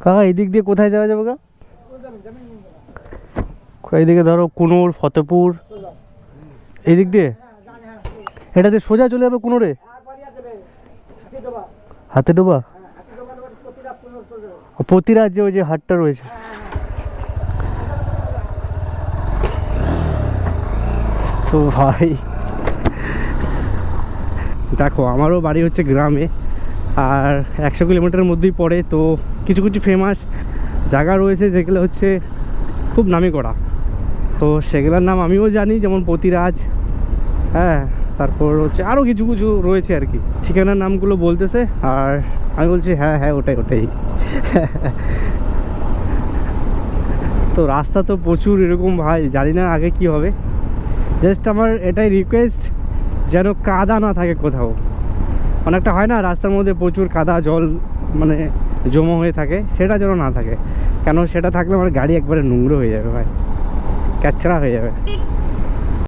কাকা এই দিক দিয়ে কোথায় যাওয়া যাবে? এইদিকে ধরো কুনুর, ফতেপুর, এই দিক দিয়ে এটাতে সোজা চলে যাবে কুনুরে, হাতে ডোবা, প্রতিরাজ যে ওই যে হাটটা রয়েছে। তো ভাই দেখো আমারও বাড়ি হচ্ছে গ্রামে, আর 100 কিলোমিটারের মধ্যেই পড়ে। তো কিছু কিছু ফেমাস জায়গা রয়েছে যেগুলো হচ্ছে খুব নামি করা, তো সেগুলোর নাম আমিও জানি, যেমন প্রতিরাজ, হ্যাঁ, তারপর হচ্ছে আরও কিছু কিছু রয়েছে আর কি। ঠিকানার নামগুলো বলতেছে আর আমি বলছি হ্যাঁ হ্যাঁ ওটাই ওটাই। তো রাস্তা তো প্রচুর এরকম ভাই, জানি না আগে কি হবে। জাস্ট আমার এটাই রিকোয়েস্ট, যেন কাদা না থাকে কোথাও। অনেকটা হয় না রাস্তার মধ্যে প্রচুর কাদা জল মানে জমা হয়ে থাকে, সেটা যেন না থাকে। কেন সেটা থাকলে আমার গাড়ি একবারে নোংরা হয়ে যাবে ভাই, ক্যাচড়া হয়ে যাবে।